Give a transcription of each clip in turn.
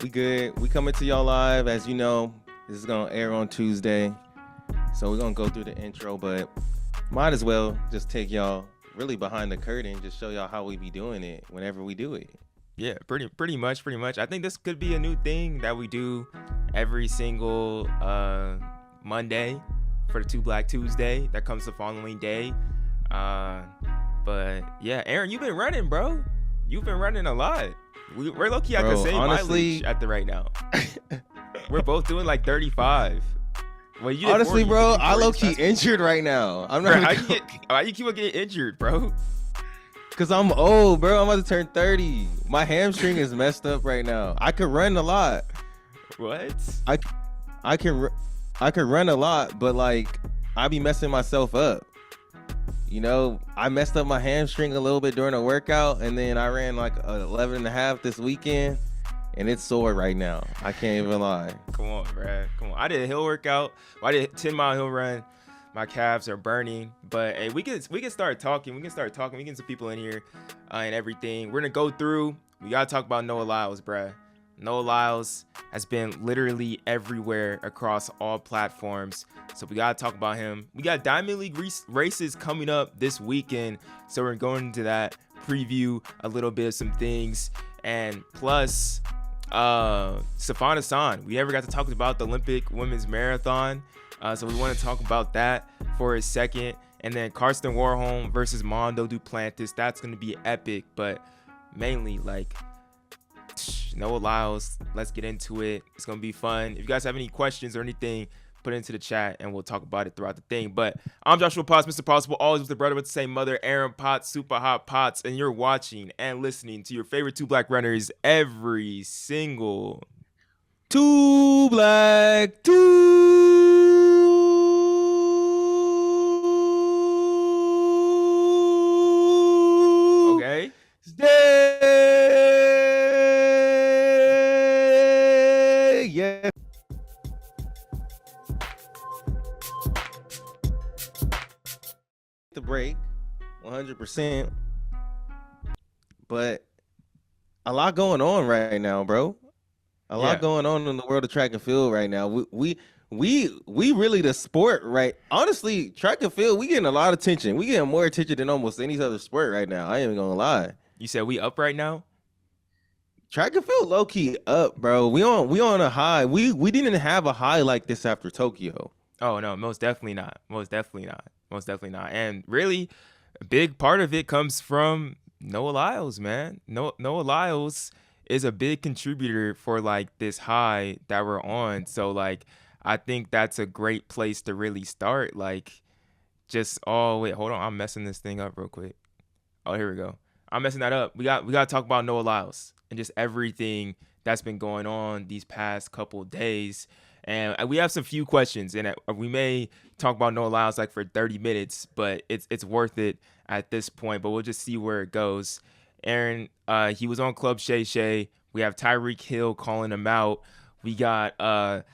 We good. We coming to y'all live. As you know, this is gonna air on Tuesday. So we're gonna go through the intro, but might as well just take y'all really behind the curtain, just show y'all how we be doing it whenever we do it. Yeah, pretty much. I think this could be a new thing that we do every single Monday for the Two Black Tuesday that comes the following day. But yeah, Aaron, you've been running, bro. You've been running a lot. We're low-key at the Bro, same honestly, mileage at the right now. We're both doing like 35. Well, you did honestly, 40. bro, You did I 40 low this key past week. injured right now. I'm Bro, not how you keep on getting injured, bro? because I'm old, bro. I'm about to turn 30. My hamstring is messed up right now. I could run a lot. What? I can run a lot, but like I be messing myself up. You know, I messed up my hamstring a little bit during a workout, and then I ran like 11 and a half this weekend, and it's sore right now. I can't even lie. Come on, bruh. Come on. I did a hill workout. I did a 10-mile hill run. My calves are burning. But hey, we can start talking. We can get some people in here and everything. We're gonna go through. We gotta talk about Noah Lyles, bruh. Noah Lyles has been literally everywhere across all platforms. So we gotta talk about him. We got Diamond League races coming up this weekend. So we're going into that, preview a little bit of some things. And plus, Sifan Hassan. We never got to talk about the Olympic women's marathon. So we want to talk about that for a second. And then Karsten Warholm versus Mondo Duplantis. That's going to be epic. But mainly, like, Noah Lyles, let's get into it. It's going to be fun. If you guys have any questions or anything, put it into the chat and we'll talk about it throughout the thing. But I'm Joshua Potts, Mr. Possible, always with the brother with the same mother, Aaron Potts, Super Hot Potts, and you're watching and listening to your favorite two black runners every single Two black, two. okay. Day. Yeah. The break, 100%. But a lot going on right now, bro. A lot going on in the world of track and field right now. We really the sport, right? Honestly, track and field, we getting a lot of attention. We getting more attention than almost any other sport right now. I ain't even gonna lie. You said we up right now? Track and field low key up, bro. We on a high. We didn't have a high like this after Tokyo. Oh no, most definitely not. And really, a big part of it comes from Noah Lyles, man. Noah Lyles is a big contributor for like this high that we're on. So like I think that's a great place to really start. Like wait, hold on. I'm messing this thing up real quick. Oh, here we go. I'm messing that up. We got to talk about Noah Lyles and just everything that's been going on these past couple days. And we have some few questions, and we may talk about Noah Lyles like for 30 minutes, but it's worth it at this point. But we'll just see where it goes. Aaron, he was on Club Shay Shay. We have Tyreek Hill calling him out. We got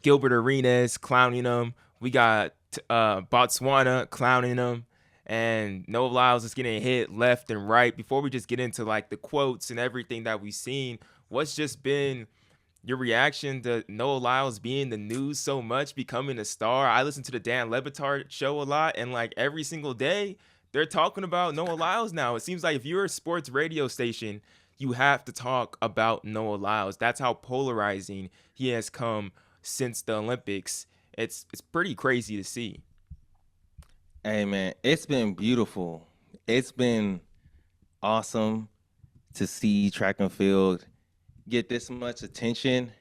Gilbert Arenas clowning him. We got Botswana clowning him. And Noah Lyles is getting hit left and right. Before we just get into like the quotes and everything that we've seen, what's just been your reaction to Noah Lyles being in the news so much, becoming a star? I listen to the Dan Le Batard show a lot, and like every single day, they're talking about Noah Lyles now. It seems like if you're a sports radio station, you have to talk about Noah Lyles. That's how polarizing he has come since the Olympics. It's pretty crazy to see. Hey man, it's been beautiful. It's been awesome to see track and field get this much attention.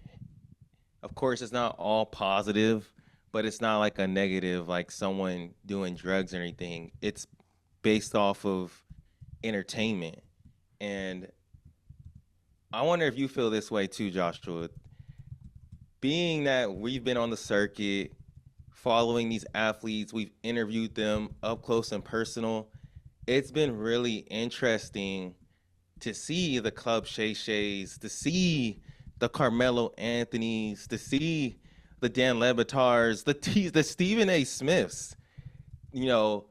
Of course, it's not all positive, but it's not like a negative, like someone doing drugs or anything. It's based off of entertainment. And I wonder if you feel this way too, Joshua. Being that we've been on the circuit, following these athletes, we've interviewed them up close and personal. It's been really interesting to see the Club Shay Shays, to see the Carmelo Anthonys, to see the Dan Le Batards, the Stephen A. Smiths, you know,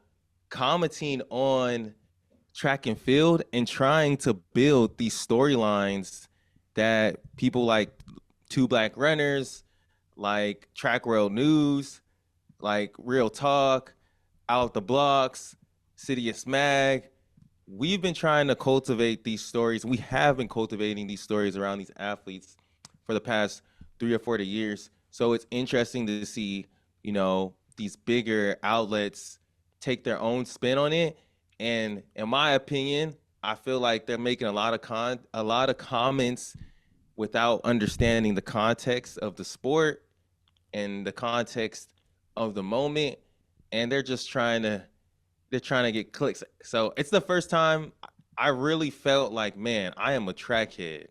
commenting on track and field and trying to build these storylines that people like Two Black Runners, like Track World News, like Real Talk, Out the Blocks, Citius Mag, we've been trying to cultivate these stories. We have been cultivating these stories around these athletes for the past 3 or 4 years. So it's interesting to see, these bigger outlets take their own spin on it. And in my opinion, I feel like they're making a lot of comments without understanding the context of the sport and the context of the moment. And they're trying to get clicks. So it's the first time I really felt like, man, I am a trackhead.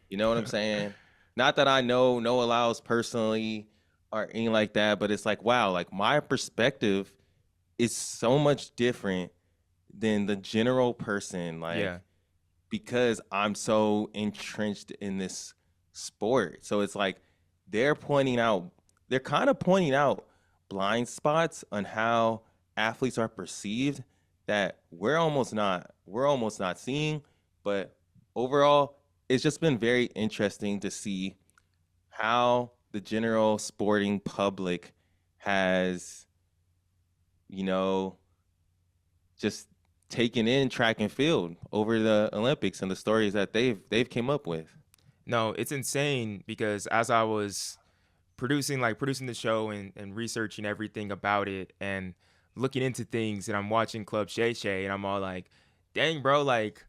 You know what I'm saying? Not that I know Noah Lyles personally or anything like that, but it's like, wow, like my perspective is so much different than the general person, Yeah. like because I'm so entrenched in this sport. So it's like they're pointing out, they're kind of pointing out blind spots on how athletes are perceived that we're almost not seeing. But overall, it's just been very interesting to see how the general sporting public has, you know, just taken in track and field over the Olympics and the stories that they've came up with. No, it's insane because as I was producing the show and researching everything about it and looking into things and I'm watching Club Shay Shay and I'm all like, dang bro, like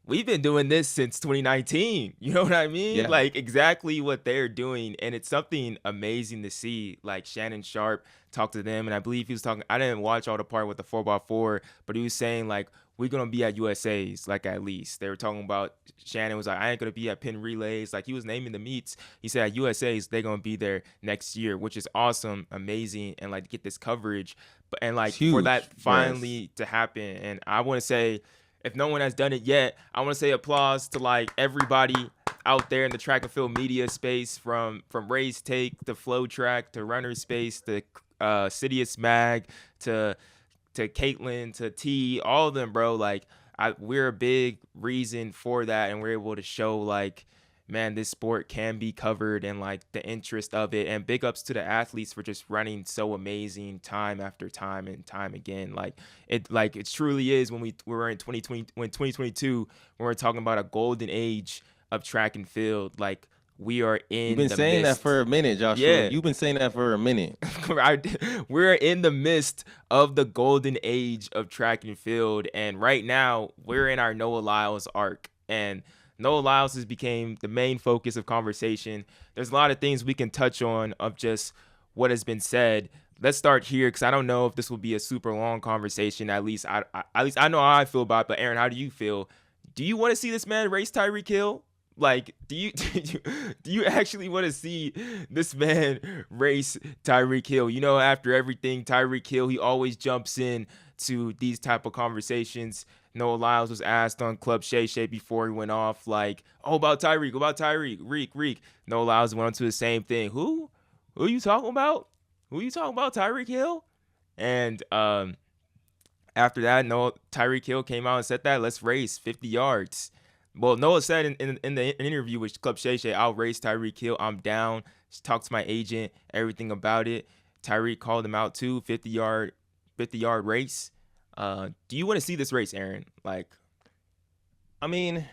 we've been doing this since 2019. You know what I mean? Yeah, Like exactly what they're doing. And it's something amazing to see. Like Shannon Sharp talk to them. And I believe he was talking, I didn't watch all the part with the 4x4, but he was saying like, we're going to be at USA's, like at least. They were talking about, Shannon was like, I ain't going to be at Penn Relays. Like he was naming the meets. He said at USA's, they're going to be there next year, which is awesome, amazing. And like get this coverage. But, and it's like for huge. that Yes, finally to happen. And I want to say, if no one has done it yet, I want to say applause to like everybody out there in the track and field media space, from Race Take to Flow Track to Runner Space to Sidious Mag to Caitlin to T, all of them, bro. Like we're a big reason for that, and we're able to show like, man, this sport can be covered and like the interest of it. And big ups to the athletes for just running so amazing time after time and time again. Like it truly is when we were in 2020, when 2022, when we're talking about a golden age of track and field. Like we are you've in been the saying that midst. for a minute, Joshua. Yeah. You've been saying that for a minute. We're in the midst of the golden age of track and field, and right now we're in our Noah Lyles arc, and Noah Lyles has became the main focus of conversation. There's a lot of things we can touch on of just what has been said. Let's start here because I don't know if this will be a super long conversation. At least I know how I feel about it. But Aaron, how do you feel? Do you want to see this man race Tyreek Hill? Like, do you actually want to see this man race Tyreek Hill? You know, after everything, Tyreek Hill, he always jumps in to these type of conversations. Noah Lyles was asked on Club Shay Shay before he went off, like, oh, about Tyreek, Reek. Noah Lyles went on to the same thing. Who? Who you talking about? Who you talking about, Tyreek Hill? And after that, Noah Tyreek Hill came out and said that let's race 50 yards. Well, Noah said in the interview with Club Shay Shay, I'll race Tyreek Hill. I'm down. Just talked to my agent, everything about it. Tyreek called him out too, 50-yard race. Do you want to see this race, Aaron? Like, I mean,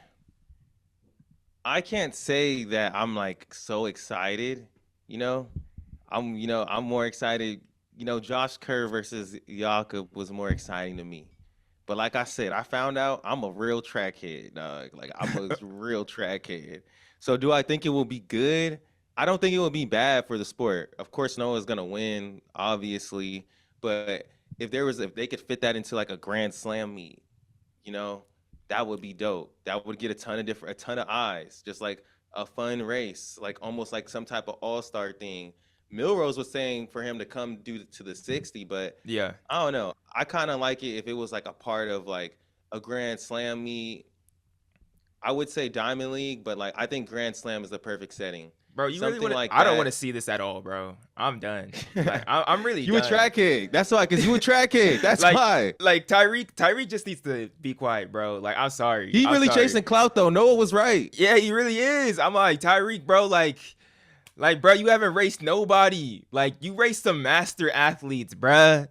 I can't say that I'm like so excited. You know, I'm more excited. Josh Kerr versus Jakob was more exciting to me. But like I said, I found out I'm a real trackhead, dog. Like I'm a real trackhead. So do I think it will be good? I don't think it will be bad for the sport. Of course, Noah's gonna win, obviously. But if they could fit that into like a Grand Slam meet, you know, that would be dope. That would get a ton of eyes, just like a fun race, like almost like some type of all-star thing. Milrose was saying for him to come do to the 60, but yeah, I don't know. I kind of like it if it was like a part of like a Grand Slam meet. I would say Diamond League, but like I think Grand Slam is the perfect setting. Bro, you really something want to? like I don't want to that. see this at all, bro. I'm done. Like, I'm really You a done. track kid. That's why, because you a track kid. That's Like, why. Tyreek just needs to be quiet, bro. Like, I'm sorry. He I'm really sorry. chasing clout though. Noah was right. Yeah, he really is. I'm like, Tyreek, bro, bro, you haven't raced nobody. Like, you raced some master athletes, bruh.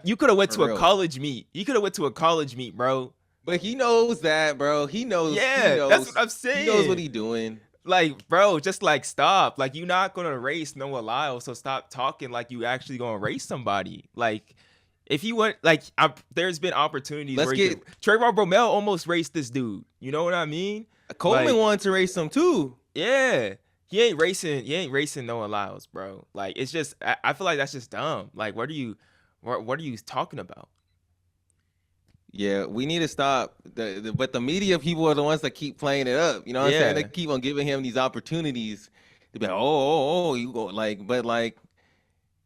You could have went For to a real. college meet. You could have went to a college meet, bro. But he knows that, bro. He knows. He Yeah, that's what knows. I'm He knows what saying. he doing. Like, bro, just like stop. Like, you're not gonna race Noah Lyles, so stop talking like you actually gonna race somebody. Like, if you want, like, there's been opportunities Let's where you get could. Trayvon Bromell almost raced this dude. You know what I mean? Coleman Like, wanted to race him too. yeah, he ain't racing. He ain't racing Noah Lyles, bro. Like, it's just, I feel like that's just dumb. Like, what are you talking about? Yeah, we need to stop. But the media people are the ones that keep playing it up. You know what I'm saying? They Yeah, keep on giving him these opportunities to be like, you go like, but like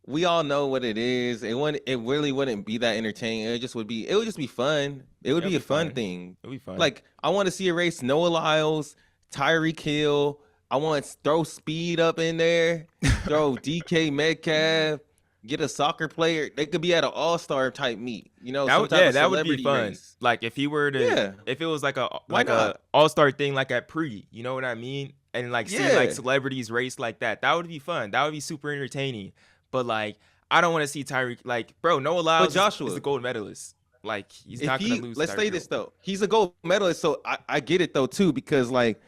we all know what it is. It really wouldn't be that entertaining. It would just be fun. It would it'll be a be fun fun. thing. It'll be fun. Like I want to see a race Noah Lyles, Tyreek Hill. I want to throw speed up in there, throw DK Metcalf, get a soccer player. They could be at an all-star type meet, some type Yeah, of that would be celebrity fun. race. Like if he were to, Yeah, if it was why like a not? all star thing like at pre, you know what I mean? And like seeing like Yeah, celebrities race like that, that would be fun. That would be super entertaining. But like, I don't want to see Tyreek. Like, bro, Noah but Lyles is the Joshua, gold medalist. Like, he's if not gonna he lose to let's Tyreek say this Hill. though, he's a gold medalist, so I get it though too because like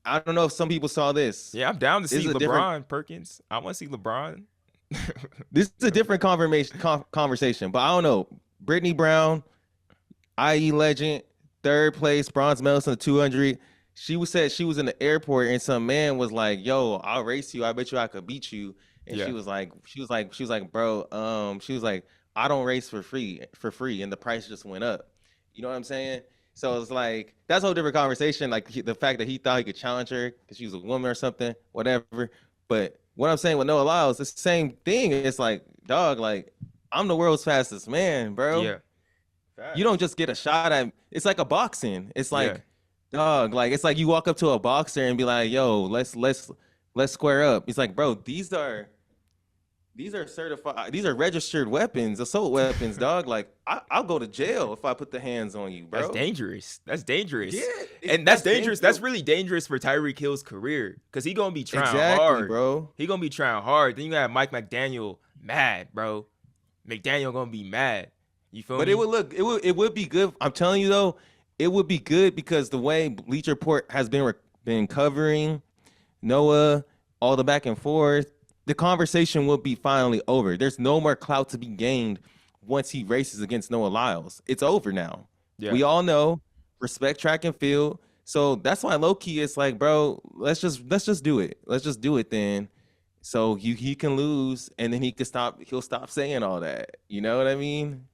I don't know if some people saw this. Yeah, I'm down to This see is a different. LeBron Perkins. I want to see LeBron. This is a different conversation, but I don't know. Brittany Brown, IE legend, third place, bronze medalist in the 200. Said she was in the airport and some man was like, "Yo, I'll race you. I bet you I could beat you." And Yeah, she was like, "Bro, she was like, I don't race for free, and the price just went up." You know what I'm saying? So it's like that's a whole different conversation. Like the fact that he thought he could challenge her because she was a woman or something, whatever. But what I'm saying with Noah Lyles, it's the same thing. It's like, dog, like I'm the world's fastest man, bro. yeah, You don't facts. just get a shot at. It's like a boxing. It's Yeah, like, dog, like it's like you walk up to a boxer and be like, "Yo, let's square up." It's like, bro, these are certified. These are registered weapons, assault weapons, dog. Like I'll go to jail if I put the hands on you, that's bro. dangerous. That's Yeah, dangerous. And that's that's dangerous. That's dangerous. really dangerous for Tyreek Hill's career because he gonna be trying Exactly, hard. bro. He gonna be trying hard. Then you got Mike McDaniel mad, bro. McDaniel gonna be mad. You feel But me? it would be good. I'm telling you though, it would be good because the way Bleacher Report has been covering Noah, all the back and forth, the conversation will be finally over. There's no more clout to be gained once he races against Noah Lyles. It's over now. Yeah. We all know, respect track and field. So that's why low key it's like, bro, let's just do it. Let's just do it then. So he can lose and then he'll stop saying all that. You know what I mean?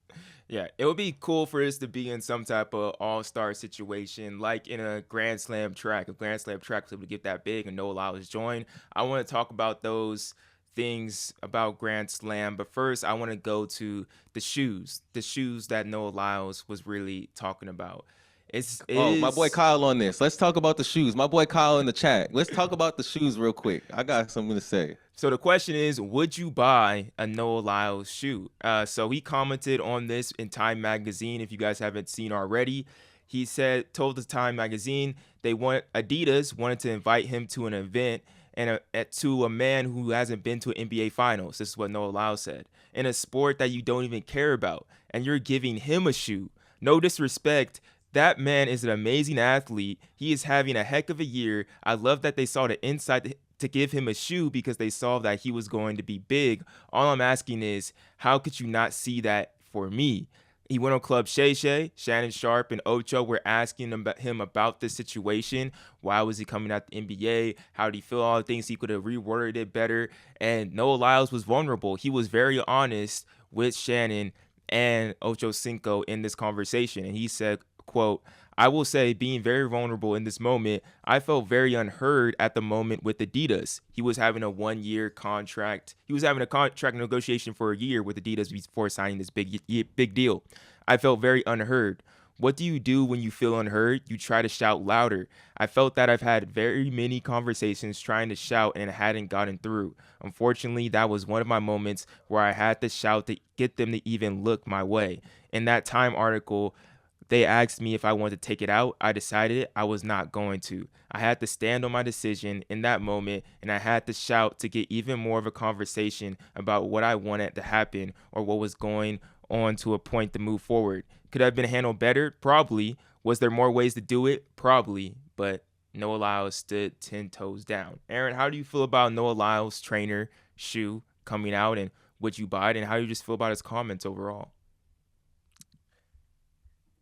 Yeah, it would be cool for this to be in some type of all-star situation, like in a Grand Slam track. If Grand Slam track was able to get that big and Noah Lyles join, I want to talk about those things about Grand Slam. But first, I want to go to the shoes that Noah Lyles was really talking about. It Oh, my boy is. Kyle on this. Let's talk about the shoes. My boy Kyle in the chat. Let's talk about the shoes real quick. I got something to say. So the question is, would you buy a Noah Lyles shoe? So he commented on this in Time Magazine. If you guys haven't seen already, he told the Time Magazine Adidas wanted to invite him to an event and to a man who hasn't been to an NBA Finals. This is what Noah Lyles said. In a sport that you don't even care about, and you're giving him a shoe. No disrespect. That man is an amazing athlete. He is having a heck of a year. I love that they saw the insight to give him a shoe because they saw that he was going to be big. All I'm asking is, how could you not see that for me? He went on Club Shay Shay. Shannon Sharp and Ocho were asking him about this situation. Why was he coming out the NBA? How did he feel? All the things he could have reworded it better. And Noah Lyles was vulnerable. He was very honest with Shannon and Ocho Cinco in this conversation. And he said, quote, I will say, being very vulnerable in this moment, I felt very unheard at the moment with Adidas. He was having a 1-year contract. He was having a contract negotiation for a year with Adidas before signing this big deal. I felt very unheard. What do you do when you feel unheard? You try to shout louder. I felt that I've had very many conversations trying to shout and hadn't gotten through. Unfortunately, that was one of my moments where I had to shout to get them to even look my way. In that Time article, they asked me if I wanted to take it out. I decided I was not going to. I had to stand on my decision in that moment, and I had to shout to get even more of a conversation about what I wanted to happen or what was going on to a point to move forward. Could have been handled better? Probably. Was there more ways to do it? Probably. But Noah Lyles stood 10 toes down. Aaron, how do you feel about Noah Lyles' trainer shoe coming out, and would you buy it, and how do you just feel about his comments overall?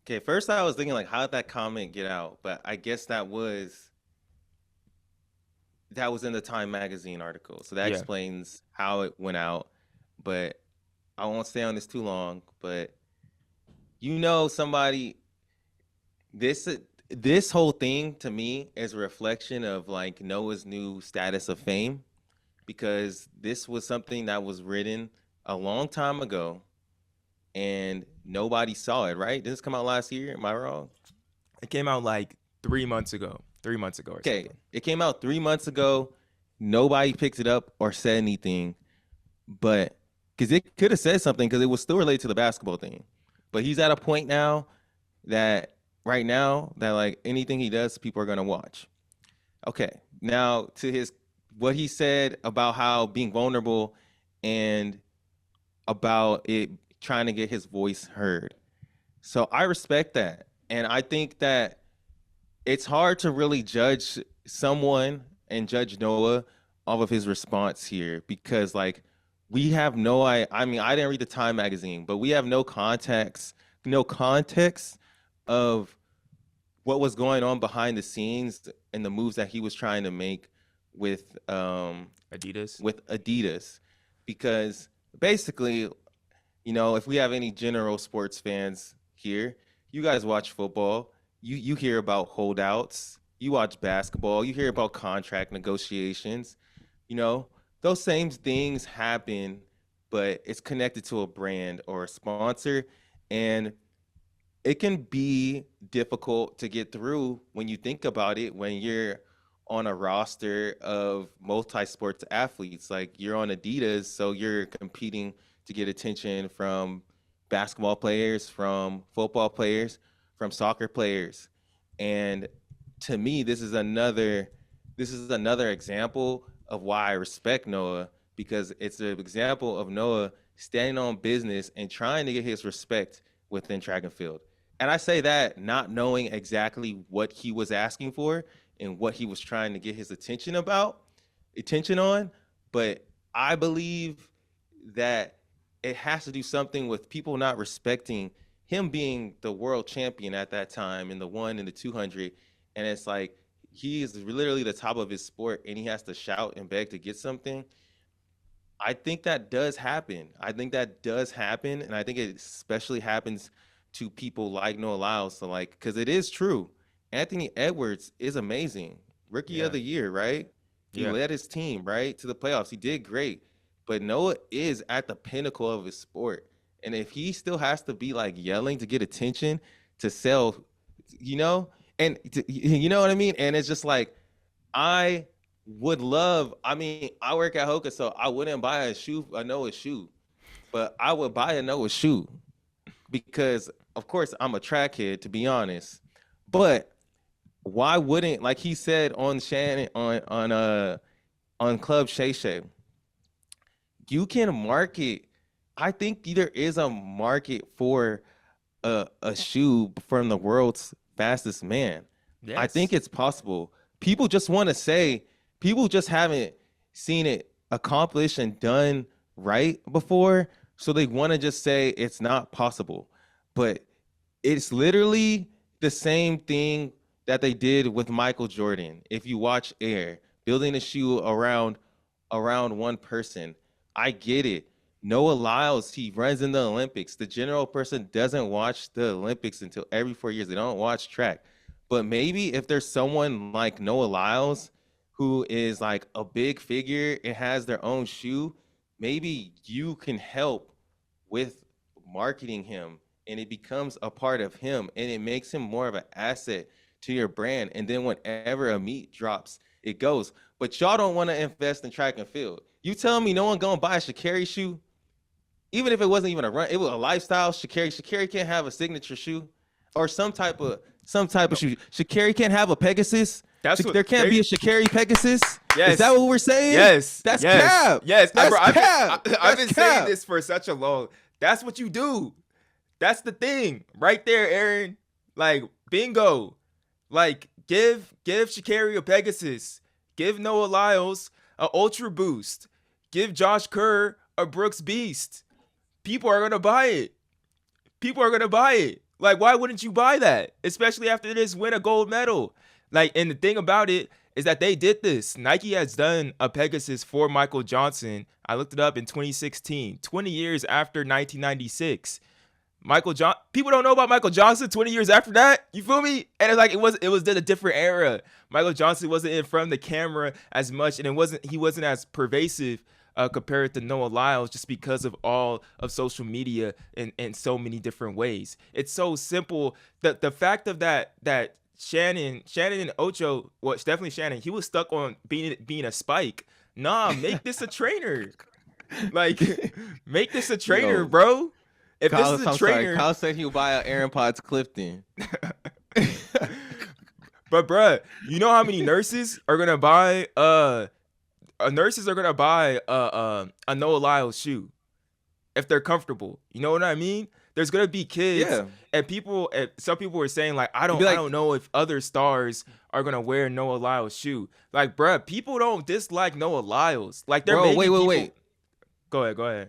Okay, first I was thinking like, how did that comment get out? But I guess that was in the Time magazine article, so that Yeah. explains how it went out. But I won't stay on this too long. But somebody this this whole thing to me is a reflection of like Noah's new status of fame because this was something that was written a long time ago and nobody saw it, right? Did this come out last year? Am I wrong? It came out like 3 months ago. 3 months ago or Okay, something. it came out 3 months ago. Nobody picked it up or said anything, but because it could have said something because it was still related to the basketball thing. But he's at a point now that right now that like anything he does, people are gonna watch. Okay, now to his what he said about how being vulnerable and about it trying to get his voice heard. So I respect that, and I think that it's hard to really judge someone and judge Noah off of his response here because like we have no I mean I didn't read the Time magazine, but we have no context of what was going on behind the scenes and the moves that he was trying to make with Adidas. with Adidas because basically, if we have any general sports fans here, you guys watch football. You hear about holdouts. You watch basketball. You hear about contract negotiations. You know, those same things happen, but it's connected to a brand or a sponsor. And it can be difficult to get through when you think about it when you're on a roster of multi-sports athletes. Like you're on Adidas, so you're competing to get attention from basketball players, from football players, from soccer players. And to me, this is another example of why I respect Noah because it's an example of Noah standing on business and trying to get his respect within track and field. And I say that not knowing exactly what he was asking for and what he was trying to get his attention on, but I believe that it has to do something with people not respecting him being the world champion at that time in the 1 and the 200, and it's like he is literally the top of his sport and he has to shout and beg to get something. I think that does happen. I think that does happen, and I think it especially happens to people like Noah Lyles. So, like, because it is true, Anthony Edwards is amazing, rookie of Yeah. the year, right? He Yeah. led his team right to the playoffs. He did great, but Noah is at the pinnacle of his sport, and if he still has to be like yelling to get attention to sell, you know, you know what I mean, and it's just like I would love. I mean, I work at Hoka, so I wouldn't buy a Noah shoe, but I would buy a Noah shoe because, of course, I'm a track head, to be honest. But why wouldn't, like he said on Shannon on Club Shay Shay, you can market. I think there is a market for a shoe from the world's fastest man. I think Yes. it's possible. People just want to say, people just haven't seen it accomplished and done right before. So they want to just say it's not possible. But it's literally the same thing that they did with Michael Jordan. If you watch Air, building a shoe around one person. I get it. Noah Lyles, he runs in the Olympics. The general person doesn't watch the Olympics until every 4 years. They don't watch track. But maybe if there's someone like Noah Lyles who is like a big figure and has their own shoe, maybe you can help with marketing him and it becomes a part of him, and it makes him more of an asset to your brand. And then whenever a meet drops, it goes. But y'all don't want to invest in track and field. You tell me no one gonna buy a Sha'Carri shoe, even if it wasn't even a run, it was a lifestyle. Sha'Carri can't have a signature shoe or some type of shoe. Sha'Carri can't have a Pegasus. That's what There can't be a Sha'Carri Pegasus. Yes. Is that what we're saying? Yes. That's yes. cap. Yes. That's Bro, cap. I've been saying this for such a long. That's what you do. That's the thing right there, Aaron. Like, bingo. Like, give Sha'Carri a Pegasus. Give Noah Lyles a Ultra Boost. Give Josh Kerr a Brooks Beast. People are gonna buy it. People are gonna buy it. Like, why wouldn't you buy that? Especially after this win a gold medal. Like, and the thing about it is that they did this. Nike has done a Pegasus for Michael Johnson. I looked it up in 2016, 20 years after 1996. People don't know about Michael Johnson 20 years after that. You feel me? And it's like it was in a different era. Michael Johnson wasn't in front of the camera as much, and he wasn't as pervasive compared to Noah Lyles, just because of all of social media in so many different ways. It's so simple. The fact of that Shannon and Ocho, well, it's definitely Shannon, he was stuck on being a spike. Nah, make this a trainer. Like, make this a trainer, bro. If Kyle, this is a trainer, Kyle said he'll buy an Aaron Potts Clifton. But bruh, you know how many nurses are gonna buy a Noah Lyles shoe if they're comfortable? You know what I mean? There's gonna be kids, and some people were saying like, I don't know if other stars are gonna wear Noah Lyles shoe. Like, bruh, people don't dislike Noah Lyles. Like, they're wait. Go ahead.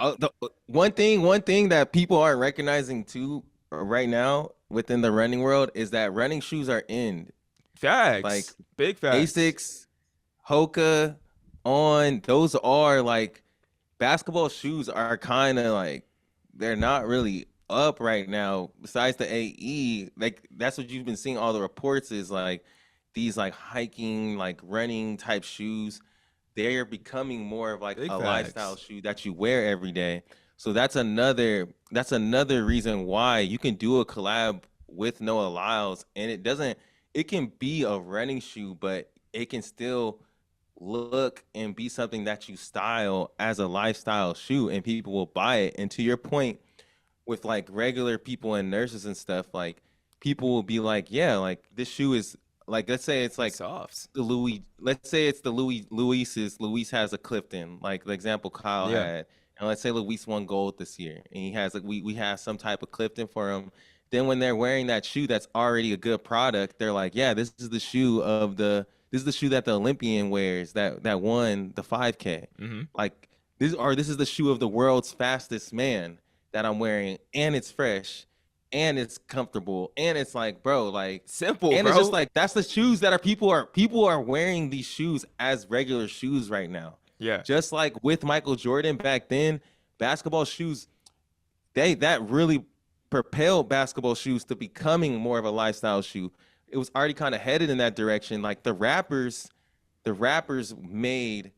One thing that people aren't recognizing too right now within the running world is that running shoes are in. Facts. Like, big facts. Asics, Hoka, On, those are like, basketball shoes are kind of like, they're not really up right now. Besides the AE, like, that's what you've been seeing all the reports is like these like hiking, like running type shoes. They're becoming more of like a lifestyle shoe that you wear every day. So that's another reason why you can do a collab with Noah Lyles, and it can be a running shoe, but it can still look and be something that you style as a lifestyle shoe, and people will buy it. And to your point, with like regular people and nurses and stuff, like, people will be like, yeah, like, this shoe is like, let's say it's like Softs. Luis has a Clifton, like the example Kyle had. And let's say Luis won gold this year, and he has like, we have some type of Clifton for him. Then when they're wearing that shoe that's already a good product, they're like, yeah, this is the shoe that the Olympian wears that won the 5K. Mm-hmm. Like, this is the shoe of the world's fastest man that I'm wearing, and it's fresh, and it's comfortable, and it's like, bro, like, simple, and bro. It's just like, that's the shoes that people are wearing these shoes as regular shoes right now. Yeah. Just like with Michael Jordan back then, basketball shoes, that really propelled basketball shoes to becoming more of a lifestyle shoe. It was already kind of headed in that direction. Like, the rappers made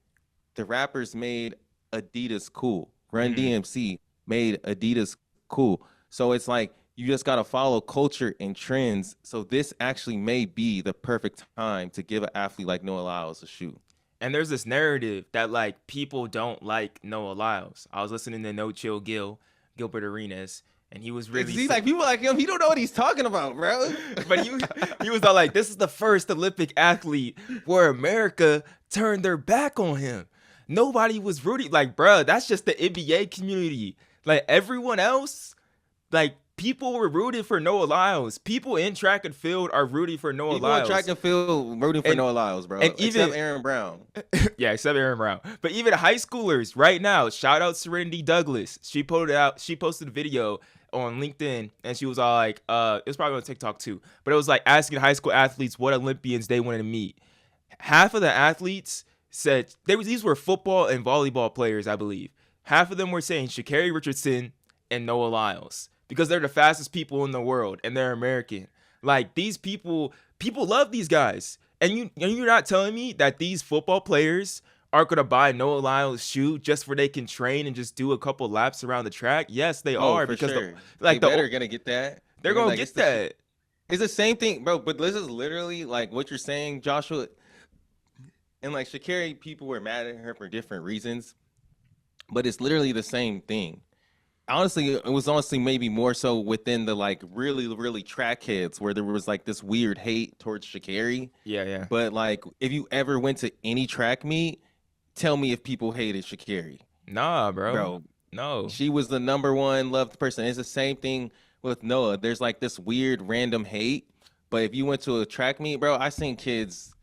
Adidas cool. Run DMC made Adidas cool. So it's like, you just got to follow culture and trends. So this actually may be the perfect time to give an athlete like Noah Lyles a shoe. And there's this narrative that like people don't like Noah Lyles. I was listening to No Chill Gilbert Arenas, and he was really he's like, people like him, he don't know what he's talking about, bro. But he was all like, this is the first Olympic athlete where America turned their back on him. Nobody was rooting. Like, bro, that's just the NBA community. Like, everyone else, like, people were rooting for Noah Lyles. People in track and field are rooting for Noah Lyles. People in track and field rooting for Noah Lyles, bro. And even except Aaron Brown. Yeah, except Aaron Brown. But even high schoolers right now, shout out Serenity Douglas. She posted a video on LinkedIn, and she was all like, it was probably on TikTok too, but it was like asking high school athletes what Olympians they wanted to meet. Half of the athletes said these were football and volleyball players, I believe. Half of them were saying Sha'Carri Richardson and Noah Lyles, because they're the fastest people in the world and they're American. Like, these people love these guys. And you're not telling me that these football players are gonna buy Noah Lyles' shoe just for they can train and just do a couple laps around the track? Yes, they Oh, are for because the sure. They like the better gonna get that. they're They're gonna be gonna like, it's get the shit. that. It's the same thing, bro. But this is literally like what you're saying, Joshua. And like Shakari, people were mad at her for different reasons, but it's literally the same thing. Honestly, it was honestly maybe more so within the like really, really track heads where there was like this weird hate towards Shakari. Yeah, yeah. But like, if you ever went to any track meet, tell me if people hated Shakari, Nah, bro. bro. No. She was the number one loved person. It's the same thing with Noah. There's like this weird random hate, but if you went to a track meet, bro, I seen kids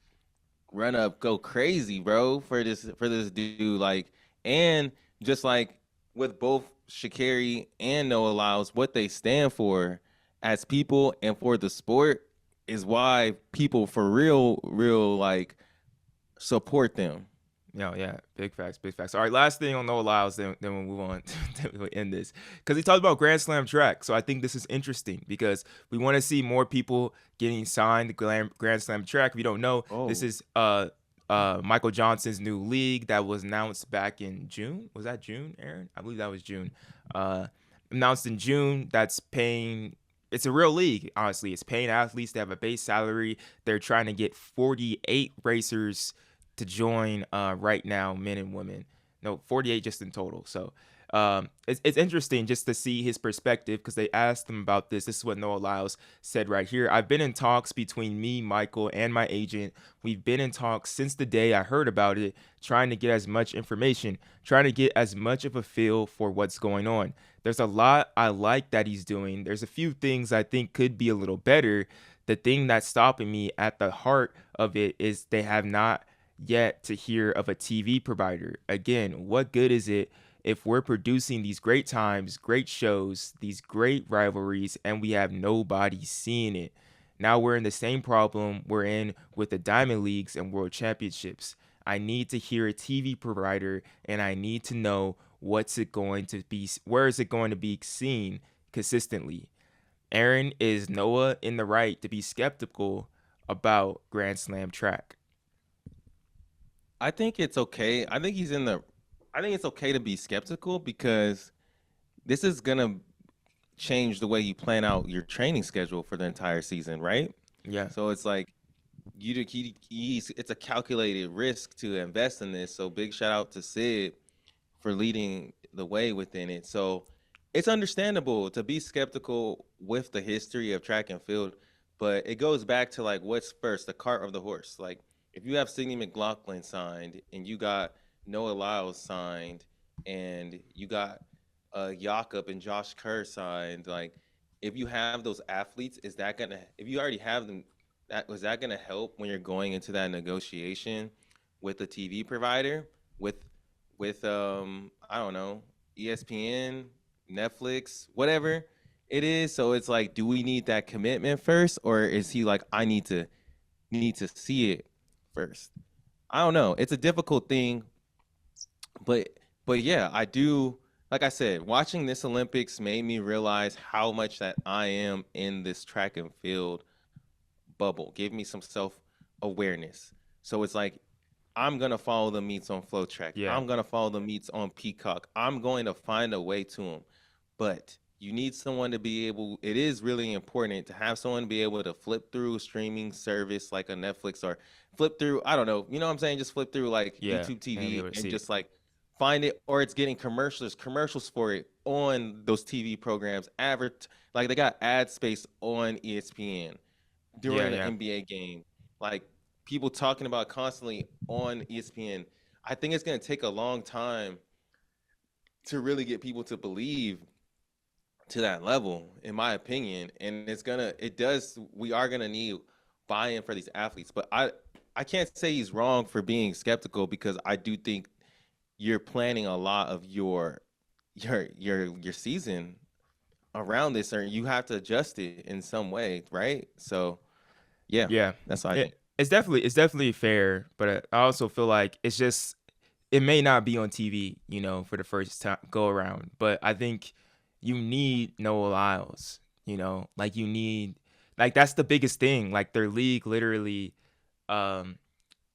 run up, go crazy, bro, for this dude. Like, and just like with both Shakari and Noah Lyles, what they stand for as people and for the sport is why people for real, real like support them. No, yeah, big facts, big facts. All right, last thing on Noah Lyles, then we'll move on to end this. Because he talked about Grand Slam track. So I think this is interesting because we want to see more people getting signed to Grand Slam track. If you don't know, this Oh, is Michael Johnson's new league that was announced back in June. Was that June, Aaron? I believe that was June. Announced in June, that's paying. It's a real league, honestly. It's paying athletes to have a base salary. They're trying to get 48 racers to join right now, men and women. No, 48 just in total. So it's interesting just to see his perspective because they asked him about this. This is what Noah Lyles said right here. I've been in talks between me, Michael, and my agent. We've been in talks since the day I heard about it, trying to get as much information, trying to get as much of a feel for what's going on. There's a lot I like that he's doing. There's a few things I think could be a little better. The thing that's stopping me at the heart of it is they have not yet to hear of a TV provider. Again, what good is it if we're producing these great times, great shows, these great rivalries, and we have nobody seeing it? Now we're in the same problem we're in with the Diamond Leagues and World Championships. I need to hear a TV provider and I need to know what's it going to be, where is it going to be seen consistently. Aaron, is Noah in the right to be skeptical about Grand Slam track? I think it's okay. I think he's in the. I think it's okay to be skeptical because this is gonna change the way you plan out your training schedule for the entire season, right? Yeah. So it's like it's a calculated risk to invest in this. So big shout out to Sid for leading the way within it. So it's understandable to be skeptical with the history of track and field, but it goes back to like what's first, the cart or the horse. Like if you have Sidney McLaughlin signed and you got Noah Lyles signed and you got Jakob and Josh Kerr signed, like if you have those athletes, is that gonna if you already have them that was that gonna help when you're going into that negotiation with the TV provider with I don't know, ESPN, Netflix, whatever it is. So it's like, do we need that commitment first, or is he like, I need to see it first? I don't know. It's a difficult thing, but yeah, I do. Like I said, watching this Olympics made me realize how much that I am in this track and field bubble. Gave me some self awareness. So it's like I'm gonna follow the meets on Flow Track. Yeah. I'm gonna follow the meets on Peacock. I'm going to find a way to them. But you need someone to be able. It is really important to have someone be able to flip through a streaming service like a Netflix or flip through. I don't know. You know what I'm saying? Just flip through like Yeah. YouTube And be TV able to and see it. just like find it, or it's getting commercials for it on those TV programs. Like they got ad space on ESPN Yeah, during an yeah. NBA game. Like people talking about constantly on ESPN. I think it's going to take a long time to really get people to believe to that level, in my opinion. And we are going to need buy-in for these athletes. But I can't say he's wrong for being skeptical because I do think you're planning a lot of your season around this, or you have to adjust it in some way, right? So yeah, Yeah. that's what I think. It's definitely fair, but I also feel like it's just it may not be on TV, for the first time go around, but I think you need Noah Lyles, like you need like that's the biggest thing. Like their league literally um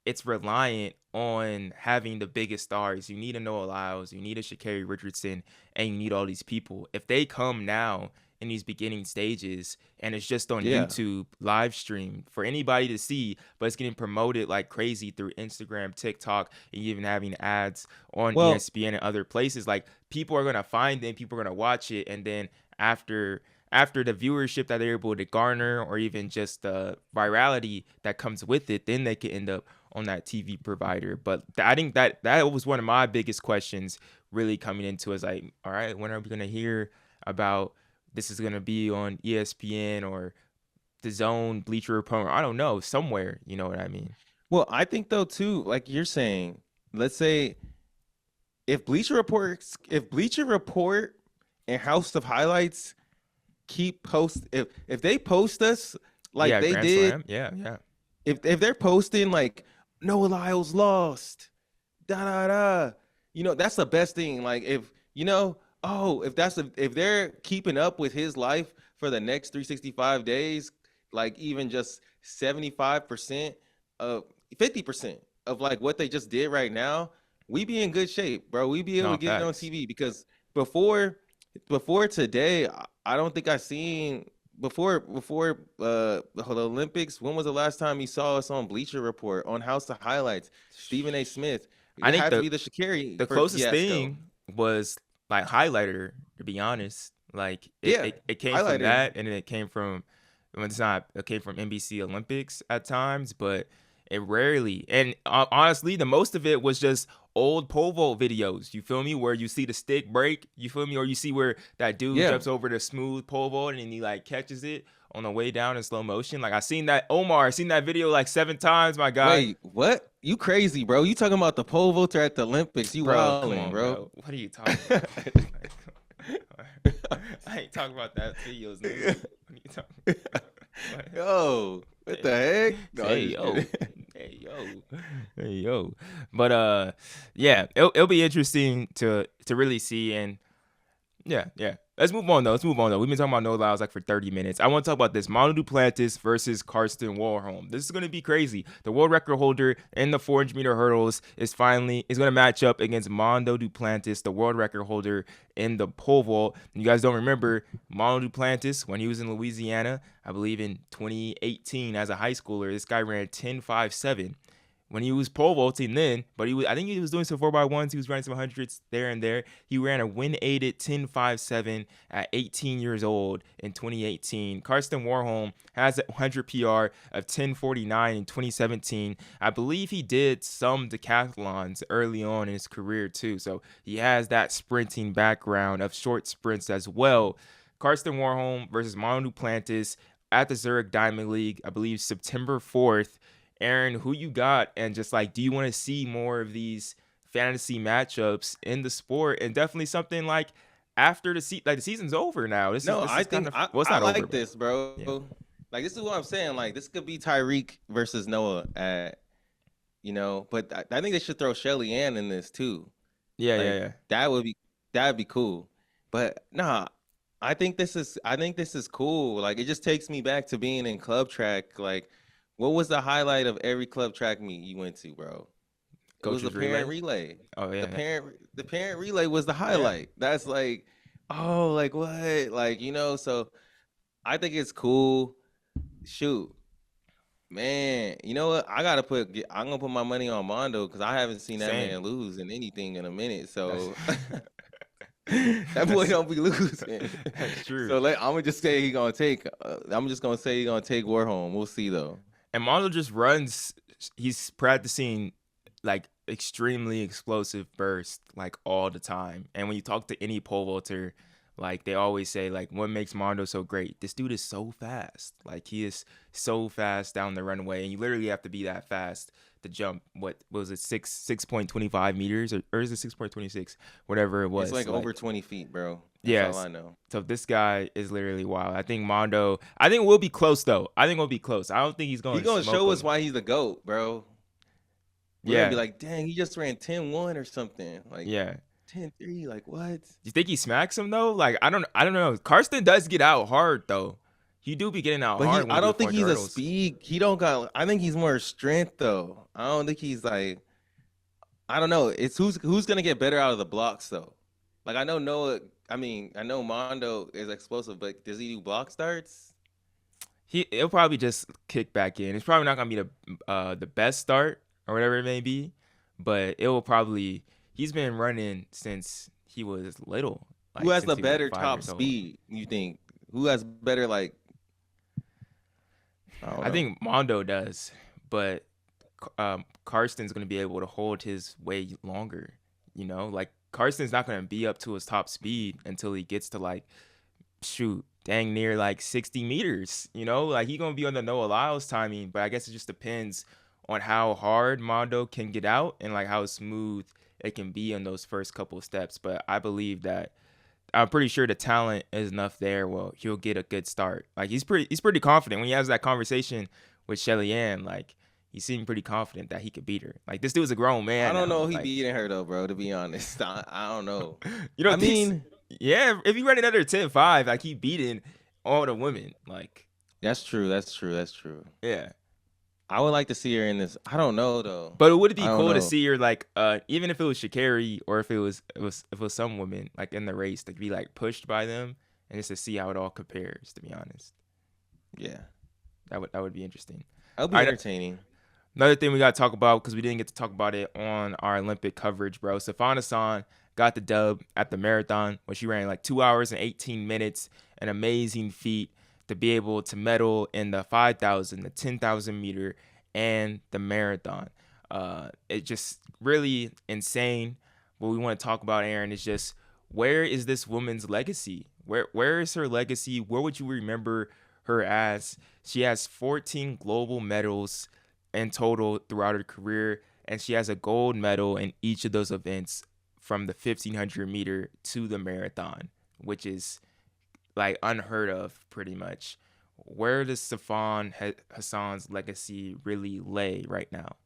it's reliant on having the biggest stars. You need a Noah Lyles, you need a Sha'Carri Richardson, and you need all these people. If they come now in these beginning stages and it's just on Yeah. YouTube live stream for anybody to see, but it's getting promoted like crazy through Instagram, TikTok, and even having ads on Well, ESPN and other places, like people are gonna find it, people are gonna watch it, and then after the viewership that they're able to garner, or even just the virality that comes with it, then they can end up on that TV provider. But I think that was one of my biggest questions really coming into is like, all right, when are we gonna hear about this is gonna be on ESPN or the Zone, Bleacher Report? I don't know, somewhere. You know what I mean? well, I think though too, like you're saying, let's say if Bleacher Report and House of Highlights keep post if they post us like Yeah, they Grand did, Slam. Yeah, yeah. if they're posting like Noah Lyles lost, da da da, that's the best thing. Like if if they're keeping up with his life for the next 365 days, like even just 75% of 50% of like what they just did right now, we be in good shape, bro. We be able No to get it on facts. TV because before before today, I don't think I seen before the Olympics. When was the last time you saw us on Bleacher Report, on House of Highlights, Stephen A. Smith? I It think had to the be the Sha'Carri the for closest fiasco. thing was like highlighter, to be honest. Like it, Yeah, it, it came from highlighter. that, and then it came from when it's not it came from NBC Olympics at times, but it rarely, and honestly the most of it was just old pole vault videos, you feel me, where you see the stick break, you feel me, or you see where that dude Yeah. jumps over the smooth pole vault and then he like catches it on the way down in slow motion. Like I seen that video like 7 times, my guy. Wait, what? You crazy, bro? You talking about the pole vaulter at the Olympics? You Bro, come wilding, on, bro. bro. What are you talking about? I ain't talking about that videos, nigga. What are you talking about? Yo, what the heck? No, I'm Hey just yo, kidding. hey yo, hey yo. But yeah, it'll be interesting to really see. And yeah, yeah. Let's move on though. We've been talking about No Lyles like for 30 minutes. I want to talk about this Mondo Duplantis versus Karsten Warholm. This is gonna be crazy. The world record holder in the 400-meter hurdles is gonna match up against Mondo Duplantis, the world record holder in the pole vault. And you guys don't remember Mondo Duplantis when he was in Louisiana, I believe in 2018 as a high schooler. This guy ran 10.57 when he was pole vaulting then, but I think he was doing some 4x1s. He was running some hundreds there and there. He ran a win-aided 10.57 at 18 years old in 2018. Karsten Warholm has a 100 PR of 10.49 in 2017. I believe he did some decathlons early on in his career too, so he has that sprinting background of short sprints as well. Karsten Warholm versus Mondo Duplantis at the Zurich Diamond League, I believe September 4th. Aaron, who you got? And just like, do you want to see more of these fantasy matchups in the sport? And definitely something like after the season's over now. This is No, this I is kind think of, I, well, it's I not over, like but this, yeah, bro. Like this is what I'm saying. Like this could be Tyreek versus Noah but I think they should throw Shelly Ann in this too. yeah, yeah, Like yeah. that'd be cool. But nah, I think this is cool. Like it just takes me back to being in club track. Like, what was the highlight of every club track meet you went to, bro? It was the Coaches parent relay. relay. Oh The yeah, parent relay was the yeah. highlight. That's like, oh, like what? Like, so I think it's cool. Shoot, man, you know what? I'm gonna put my money on Mondo because I haven't seen that Same. man lose in anything in a minute. That's So that boy that's don't be losing. that's true. So I'm gonna just say he gonna take. I'm just gonna say he gonna take Warholm. We'll see though. And Mondo just runs. He's practicing like extremely explosive burst like all the time. And when you talk to any pole vaulter, like they always say, like what makes Mondo so great? This dude is so fast. Like he is so fast down the runway, and you literally have to be that fast to jump. What was it, 6.25 meters, or is it 6.26? Whatever it It's was. like over Like 20 feet, bro. That's all yes. I know. So this guy is literally wild. I think Mondo. I think we'll be close though. I think we'll be close. I don't think he's He going to gonna smoke show us him. why he's the GOAT, bro. We're gonna be Yeah. like, dang, he just ran 10-1 or something. Like Yeah. 10-3. Like what? You think he smacks him though? Like I don't know. Karsten does get out hard though. he do be getting out But hard when I he do the don't think 400 he's a hurdles. speed. He don't got. I think he's more strength though. I don't think he's like. I don't know. It's who's gonna get better out of the blocks though. Like I know Noah. I mean, I know Mondo is explosive, but does he do block starts? He'll probably just kick back in. It's probably not gonna be the best start or whatever it may be, but it will probably. He's been running since he was little, Who like has since the he was like better 5 top years old. speed? You think? Who has better like? I don't I know. think Mondo does, but Karsten's gonna be able to hold his way longer. Like Karsten's not gonna be up to his top speed until he gets to like shoot dang near like 60 meters. Like he gonna be on the Noah Lyles timing, but I guess it just depends on how hard Mondo can get out and like how smooth it can be on those first couple of steps. But I believe that I'm pretty sure the talent is enough there. Well, he'll get a good start. Like he's pretty confident when he has that conversation with Shelly Ann. Like he seemed pretty confident that he could beat her. Like this dude's a grown I man don't now. know if he Like beating her though, bro. To be honest, I don't know. you I don't think? mean, Yeah, if he run another 10-5, like he beating all the women. Like that's true. That's true. That's true. yeah. I would like to see her in this. I don't know though. But would it I be don't cool to know. see her like even if it was Sha'Carri or if it was some woman like in the race to be like pushed by them and just to see how it all compares, to be honest. Yeah, That would be interesting. that'll All be right, entertaining. another thing we got to talk about because we didn't get to talk about it on our Olympic coverage, bro. Sifan Hassan got the dub at the marathon when she ran like 2 hours and 18 minutes, an amazing feat to be able to medal in the 5,000, the 10,000 meter, and the marathon. It just really insane. What we want to talk about, Aaron, is just where is this woman's legacy? Where is her legacy? Where would you remember her as? She has 14 global medals in total throughout her career, and she has a gold medal in each of those events from the 1500 meter to the marathon, which is like unheard of pretty much. Where does Hassan's legacy really lay right now?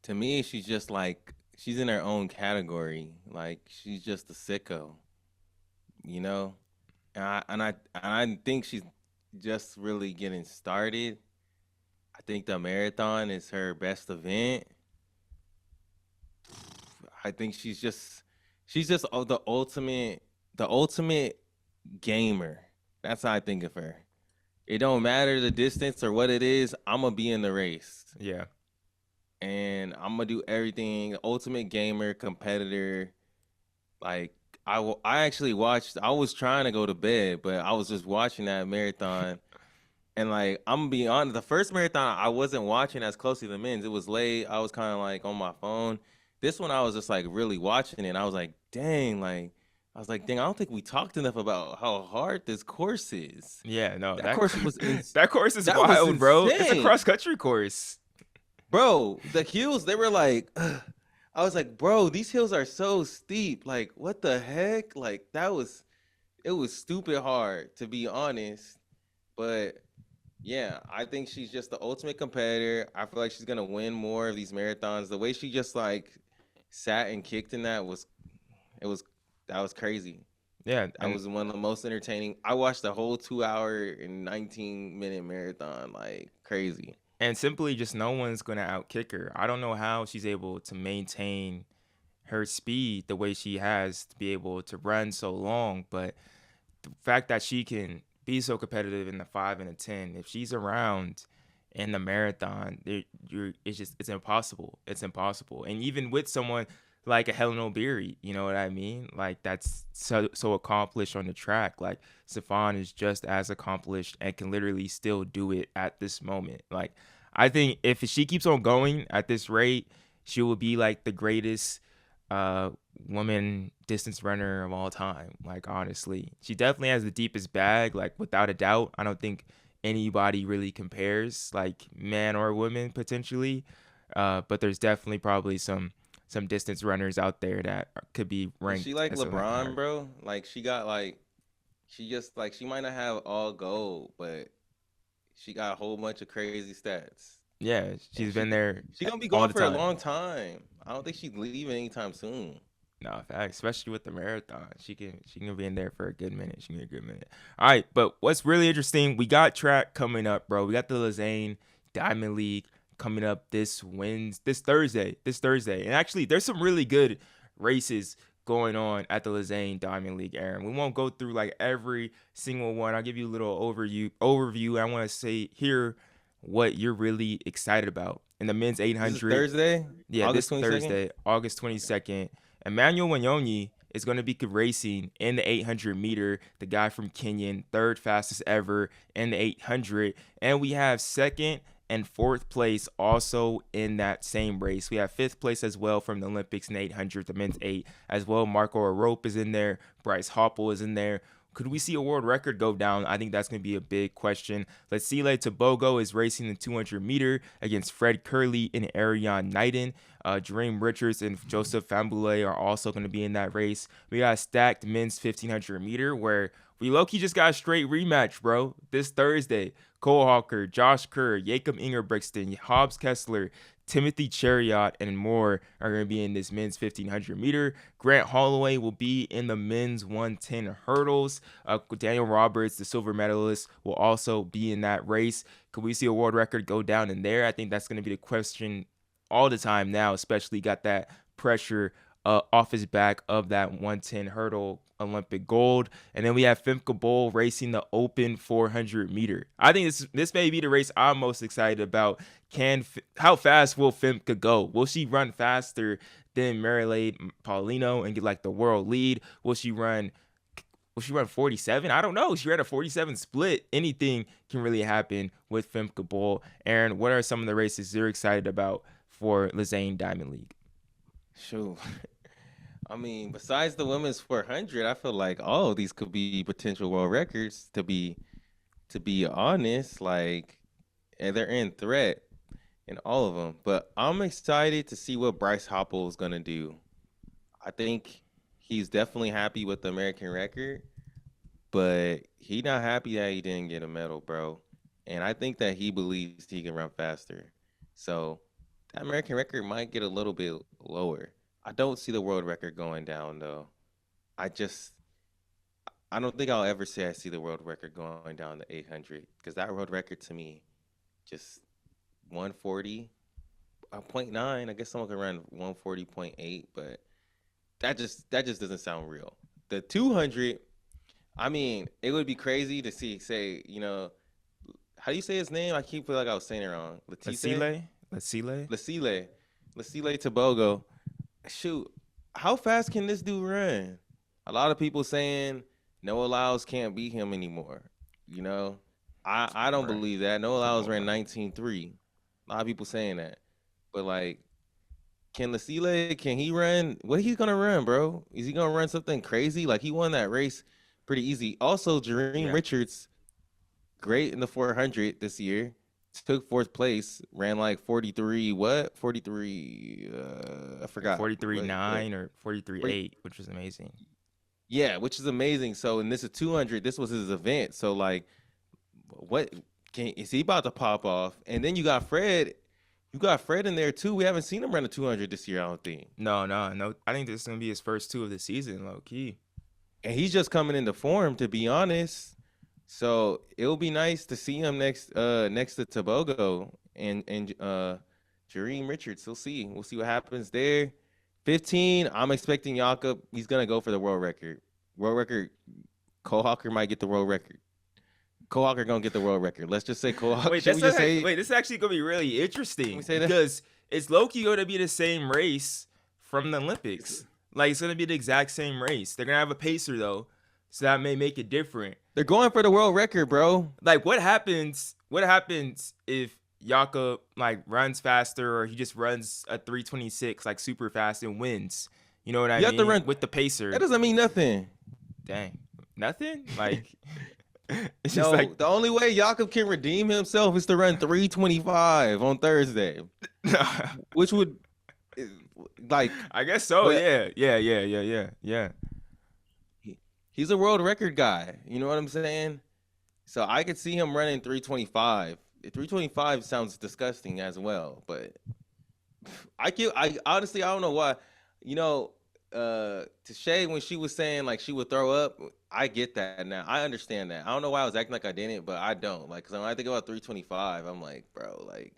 To me, she's just like she's in her own category. Like she's just a sicko, you know. And I think she's just really getting started. I think the marathon is her best event. I think she's just the ultimate gamer. That's how I think of her. It don't matter the distance or what it is. I'm gonna be in the race, Yeah. and I'm gonna do everything. Ultimate gamer, competitor. Like I actually watched. I was trying to go to bed, but I was just watching that marathon. And like I'm gonna be honest, the first marathon I wasn't watching as closely to the men's. It was late. I was kind of like on my phone. This one I was just like really watching it. And I was like, dang, I don't think we talked enough about how hard this course is. Yeah, no, That course was that course is that was wild, bro. It's a insane. cross country course. Bro, the hills, they were like I was like, bro, these hills are so steep. Like, what the heck? Like it was stupid hard to be honest. But yeah, I think she's just the ultimate competitor. I feel like she's gonna win more of these marathons. The way she just like sat and kicked in it was that was crazy. Yeah, That and was one of the most entertaining. I watched the whole 2 hour and 19-minute marathon like crazy. and simply just no one's gonna outkick her. I don't know how she's able to maintain her speed the way she has to be able to run so long, but the fact that she can be so competitive in the 5 and the 10, if she's around in the marathon, it's impossible. It's impossible. And even with someone like a Helen Obiri, you know what I mean? Like that's so accomplished on the track. Like Sifan is just as accomplished and can literally still do it at this moment. Like I think if she keeps on going at this rate, she will be like the greatest uh woman distance runner of all time. Like honestly, she definitely has the deepest bag, like without a doubt. I don't think anybody really compares, like man or woman potentially. But there's definitely probably some distance runners out there that could be Is she ranked like as so like LeBron, higher. bro? Like she got like she just like she might not have all gold, but she got a whole bunch of crazy stats. Yeah, And she's been there she gonna be all going the for a time. long time. I don't think she's leaving anytime soon. No, facts, especially with the marathon. She can be in there for a good minute. She can be a good minute. All right, but what's really interesting, we got track coming up, bro. We got the Lussane Diamond League coming up this Thursday. This Thursday. And actually there's some really good races going on at the Lussane Diamond League, Aaron. We won't go through like every single one. I'll give you a little overview. I want to say here what you're really excited about. In the men's This is 800, Thursday, yeah, August this 22nd. Thursday, August 22nd, Emmanuel Wanyonyi is going to be racing in the 800 meter. The guy from Kenya, third fastest ever in the 800. And we have second and fourth place also in that same race. We have fifth place as well from the Olympics in the 800, the men's 8 as well. Marco Arope is in there. Bryce Hoppel is in there. Could we see a world record go down? I think that's going to be a big question. Lesile Tobogo is racing the 200 meter against Fred Curley and Ariane Knighton. Dream Richards and Joseph Famboulé are also going to be in that race. We got a stacked men's 1500 meter where we low-key just got a straight rematch, bro. This Thursday, Cole Hawker, Josh Kerr, Jacob Ingebrigtsen, Hobbs Kessler, Timothy Chariot, and more are going to be in this men's 1500 meter. Grant Holloway will be in the men's 110 hurdles. Daniel Roberts, the silver medalist, will also be in that race. Could we see a world record go down in there? I think that's going to be the question all the time now, especially got that pressure off his back of that 110 hurdle Olympic gold. And then we have Femke Bol racing the open 400 meter. I think this may be the race I'm most excited about. How fast will Femke go? Will she run faster than Marilade Paulino and get like the world lead? Will she run 47? I don't know. She ran a 47 split. Anything can really happen with Femke Bol. Aaron, what are some of the races you're excited about for Lussane Diamond League? Sure. I mean, besides the women's 400, I feel like all of these could be potential world records. To be honest, like, and they're in threat in all of them. But I'm excited to see what Bryce Hoppel is gonna do. I think he's definitely happy with the American record, but he not happy that he didn't get a medal, bro. And I think that he believes he can run faster. So that American record might get a little bit lower. I don't see the world record going down though. I just I don't think I'll ever say I see the world record going down to 800 because that world record to me just 140.9. I guess someone can run 140.8, but that just doesn't sound real. The 200, I mean, it would be crazy to see say, how do you say his name? I keep feeling like I was saying it wrong. Latisse? Lasile. Lasile. Lasile Tobogo. Shoot, how fast can this dude run? A lot of people saying Noah Lyles can't beat him anymore. You know, I don't Right. believe that. Noah For the Lyles most ran part. 19.3. A lot of people saying that. But like, can Lasile, can he run? What he's gonna run, bro? Is he gonna run something crazy? Like he won that race pretty easy. Also, Jareem Yeah. Richards, great in the 400 this year. Took fourth place, ran like 43, what? 43, I Like forgot. What 43.9 or 40, 43.8, which is amazing. yeah, which is amazing. So, and this is 200. This was his event. So, like, what is he about to pop off? And then you got Fred. You got Fred in there too. We haven't seen him run a 200 this year, I don't think. No, no, no. I think this is gonna be his first two of the season, low key. And he's just coming into form, to be honest. So it'll be nice to see him next to Tobogo and Jareem Richards. We'll see what happens there. 15. I'm expecting Jakob. He's gonna go for the world record. World record. Cole Hawker might get the world record. Cole Hawker gonna get the world record. Let's just say Cole Hawker. Wait, Should we just say? this is actually gonna be really Can we interesting say that? because it's low key gonna be the same race from the Olympics. Like it's gonna be the exact same race. They're gonna have a pacer though, so that may make it different. They're going for the world record, bro. Like what happens? What happens if Jakob like runs faster or he just runs a 326 like super fast and wins? You know what I You have to mean? run. With the pacer. That doesn't mean nothing. Dang. Nothing? Like it's just No, like the only way Jakob can redeem himself is to run 325 on Thursday, which would eh, like, I guess so. but Yeah. Yeah. Yeah. Yeah. Yeah. Yeah. he's a world record guy. You know what I'm saying? So I could see him running 325. 325 sounds disgusting as well, but I honestly I don't know why. You know, to Shay when she was saying like she would throw up, I get that now. I understand that. I don't know why I was acting like I didn't, but I don't. Like, cause when I think about 325, I'm like, bro, like,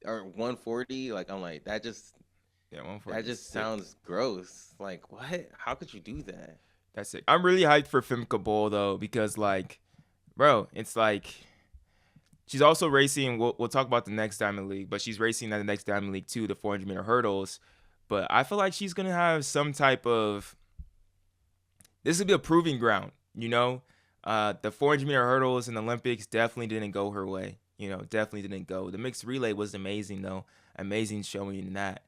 or 140, like, I'm like, Yeah, that 140 is just sick. sounds gross. Like, what? How could you do that? That's it. I'm really hyped for Femke Bol though because like, bro, it's like she's also racing. We'll talk about the next Diamond League, but she's racing at the next Diamond League too, the 400-meter hurdles. But I feel like she's gonna have some type of. This would be a proving ground, you know. The 400-meter hurdles in the Olympics definitely didn't go her way. You know, definitely didn't go. The mixed relay was amazing though, amazing showing in that.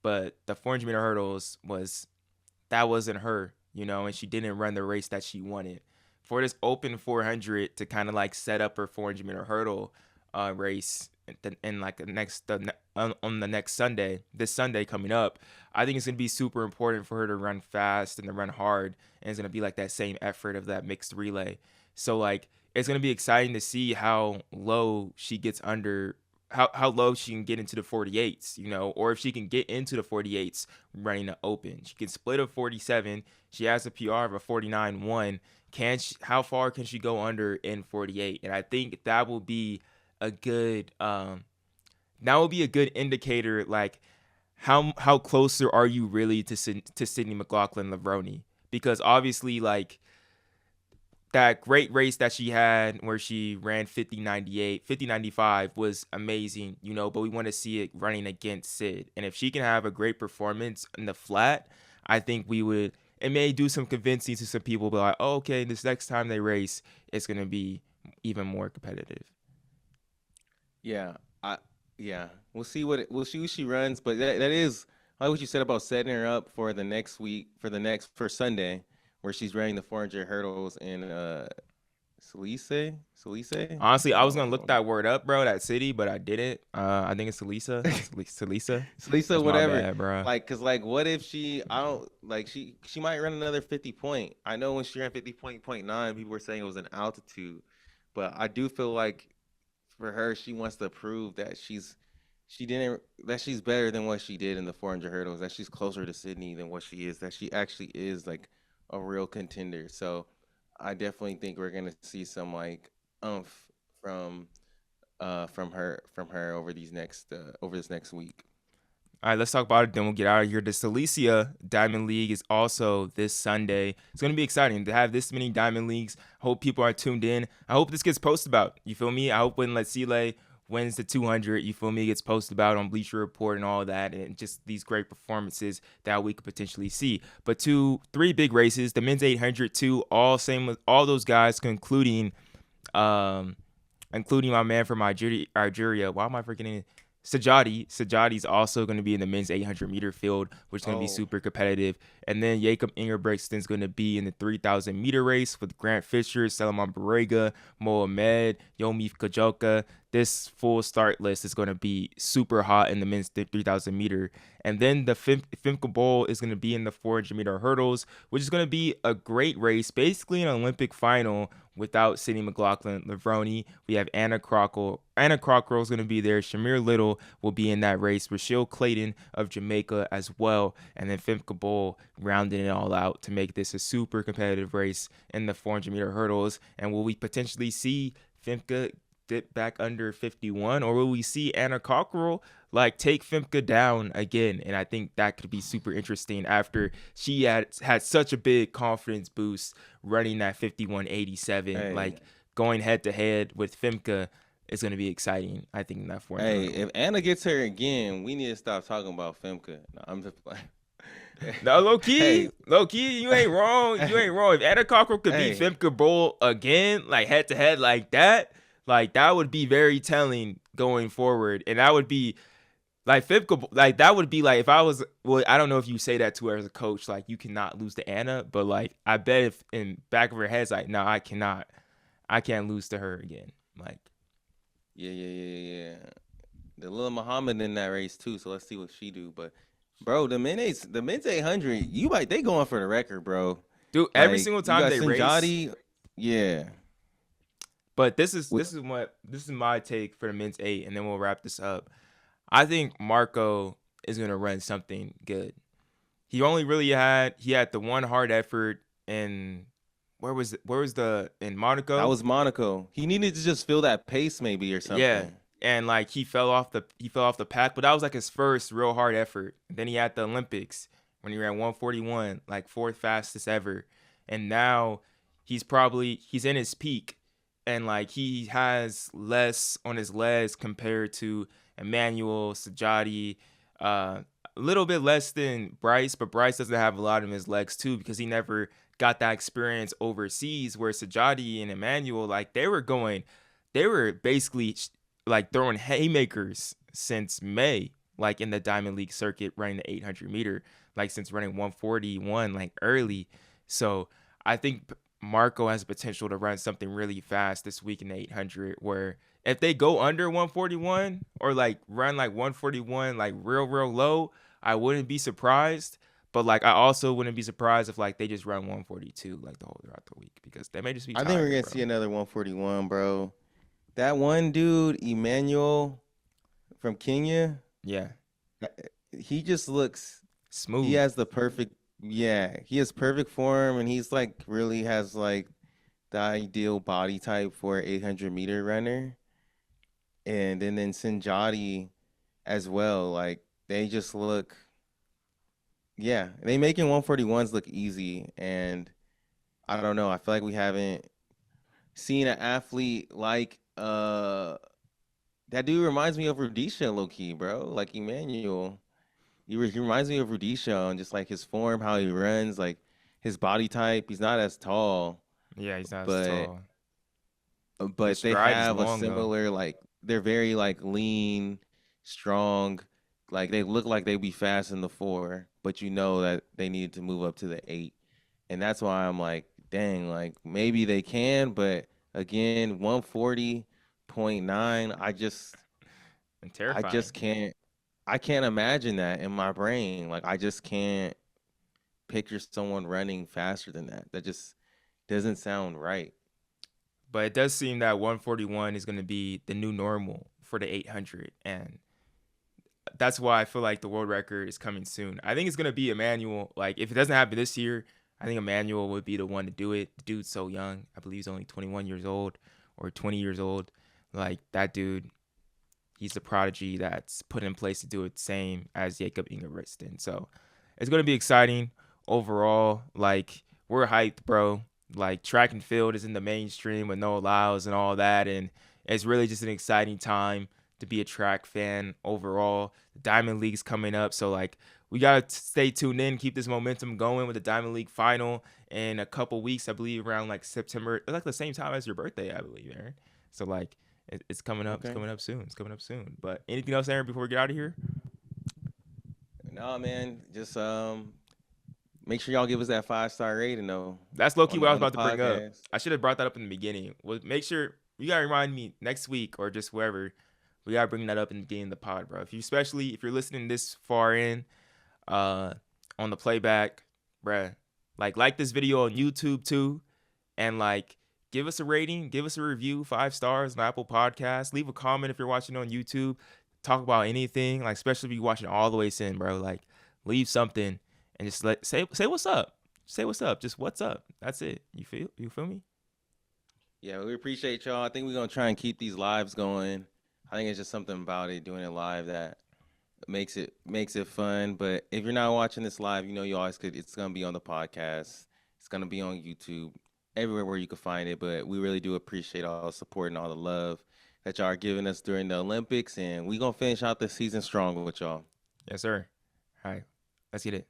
But the 400-meter hurdles wasn't her, you know, and she didn't run the race that she wanted. For this open 400 to kind of like set up her 400-meter hurdle race in like on the next Sunday, this Sunday coming up, I think it's gonna be super important for her to run fast and to run hard, and it's gonna be like that same effort of that mixed relay. So like it's gonna be exciting to see how low she gets under how low she can get into the 48s, you know, or if she can get into the 48s running the open. She can split a 47. She has a PR of a 49.1. How far can she go under in 48? And I think that will be a good indicator like how closer are you really to Sydney McLaughlin Levrone? Because obviously like that great race that she had where she ran 50.98, 50.95 was amazing, you know, but we want to see it running against Sid. And if she can have a great performance in the flat, I think it may do some convincing to some people, but like, oh, okay, this next time they race, it's going to be even more competitive. Yeah, I yeah. We'll see what she runs, but that is like what you said about setting her up for the next week for Sunday, where she's running the 400 hurdles in Silesia. Silesia. Honestly, I was going to look Oh, that word up, bro, that city, but I didn't. I think it's Silesia. Silesia. Silesia, That's my whatever. bad, bro. Like, cause like, what if she? I don't like she might run another 50 point. I know when she ran 50.9, people were saying it was an altitude, but I do feel like for her, she wants to prove that she didn't that she's better than what she did in the 400 hurdles. That she's closer to Sydney than what she is. That she actually is like a real contender. So I definitely think we're gonna see some like umph from from her over this next week. All right, let's talk about it. Then we'll get out of here. The Silesia Diamond League is also this Sunday. It's going to be exciting to have this many Diamond Leagues. I hope people are tuned in. I hope this gets posted about. You feel me? I hope when Let's Sile wins the 200, you feel me, gets posted about on Bleacher Report and all that, and just these great performances that we could potentially see. But three big races, the men's 800 too, all same with all those guys, um, including my man from Algeria. Why am I forgetting? Sajadi's also going to be in the men's 800 meter field, which is going to be Oh, super competitive. And then Jacob Ingebrigtsen's going to be in the 3,000 meter race with Grant Fisher, Salaman Barega, Mohamed, Yomif Kajoka. This full start list is going to be super hot in the men's 3,000 meter. And then the Femke Bol is going to be in the 400 meter hurdles, which is going to be a great race, basically an Olympic final without Sydney McLaughlin Levrone. We have Anna Crocker. Anna Crocker is going to be there. Shamir Little will be in that race. Rochelle Clayton of Jamaica as well. And then Femke Bol rounding it all out to make this a super competitive race in the 400 meter hurdles. And will we potentially see Femke dip back under 51, or will we see Anna Cockrell like take Femke down again? And I think that could be super interesting after she had such a big confidence boost running that 51.87. hey, Like going head to head with Femke is going to be exciting, I think, in that 400 hey, hurdle. if Anna gets her again, we need to stop talking about Femke. No, I'm just playing. No, Hey, low key, you ain't wrong. You ain't wrong. If Anna Cockrell could beat hey, Femke Bol again, like head to head like that would be very telling going forward. And that would be like Femke, like that would be like if I was, well, I don't know if you say that to her as a coach, like you cannot lose to Anna, but like I bet if in back of her head's like, no, I can't lose to her again. Like, yeah. The little Muhammad in that race too. So let's see what she do. But bro, the men's 800, they going for the record, bro. dude, every Like single you time got they race. Sinjadi, yeah. But this is Wh- my take for the men's 8, and then we'll wrap this up. I think Marco is gonna run something good. he only really had the one hard effort in where was the in That Monaco. was Monaco. He needed to just feel that pace maybe or Yeah. something. And like he fell off the pack, but that was like his first real hard effort. And then he had the Olympics when he ran 141, like fourth fastest ever. And now he's in his peak, and like he has less on his legs compared to Emmanuel, Sajadi, a little bit less than Bryce, but Bryce doesn't have a lot in his legs too because he never got that experience overseas. Where Sajadi and Emmanuel, like they were basically like throwing haymakers since May, like in the Diamond League circuit, running the 800 meter, like since running 141 like early. So I think Marco has the potential to run something really fast this week in the 800. Where if they go under 141 or like run like 141 like real low, I wouldn't be surprised. But like I also wouldn't be surprised if like they just run 142 like the whole throughout the week because they may just be I think we're tired, gonna bro. see another 141, bro. That one dude, Emmanuel from Kenya, Yeah, uh, he just looks. He smooth. has the perfect. Yeah, he has perfect form, and he's like really has like the ideal body type for an 800-meter runner. And then Sinjadi as well. Like they just look. Yeah, they making 141s look easy, and I don't know. I feel like we haven't seen an athlete like that dude reminds me of Rudisha low key, bro. Like Emmanuel. He reminds me of Rudisha and just like his form, how he runs, like his body type. He's not as tall, Yeah, he's not as but tall. His they stride is have a long though. similar like they're very like lean, strong. Like they look like they'd be fast in the four, but you know that they needed to move up to the eight. And that's why I'm like, dang, like maybe they can, but again, 140.9, And I terrifying. just can't I can't imagine that in my brain. Like I just can't picture someone running faster than that. That just doesn't sound right. But it does seem that 141 is going to be the new normal for the 800. And that's why I feel like the world record is coming soon. I think it's going to be Emmanuel. Like, if it doesn't happen this year, I think Emmanuel would be the one to do it. The dude's so young. I believe he's only 21 years old or 20 years old. Like, that dude, he's the prodigy that's put in place to do it same as Jacob Ingebrigtsen. So it's going to be exciting overall. Like, we're hyped, bro. Like, track and field is in the mainstream with no Lyles and all that. And it's really just an exciting time to be a track fan overall. The Diamond League's coming up. So, like, we got to stay tuned in, keep this momentum going with the Diamond League final in a couple weeks, I believe, around like September, like the same time as your birthday, I believe, Aaron. So, like, it's coming up. It's Okay. coming up soon. It's coming up soon. But anything else, Aaron, before we get out of here? No, man, just make sure y'all give us that 5-star rating though That's low key what I was on the about to bring up. podcast. I should have brought that up in the beginning. Well, make sure you gotta remind me next week or just wherever. We gotta bring that up in the beginning of the pod, bro. Especially if you're listening this far in, uh, on the playback, bruh, like this video on YouTube too, and like give us a rating, give us a review, 5 stars on Apple Podcasts. Leave a comment if you're watching on YouTube. Talk about anything, like especially if you're watching all the way in, bro. Like leave something and just say what's up. Say what's up. Just what's up. That's it. You feel me? Yeah, we appreciate y'all. I think we're gonna try and keep these lives going. I think it's just something about it doing it live that makes it fun. But if you're not watching this live, you know you always could. It's gonna be on the podcast. It's gonna be on YouTube, everywhere where you can find it. But we really do appreciate all the support and all the love that y'all are giving us during the Olympics, and we gonna finish out the season strong with y'all. Yes, sir. All right. Let's get it.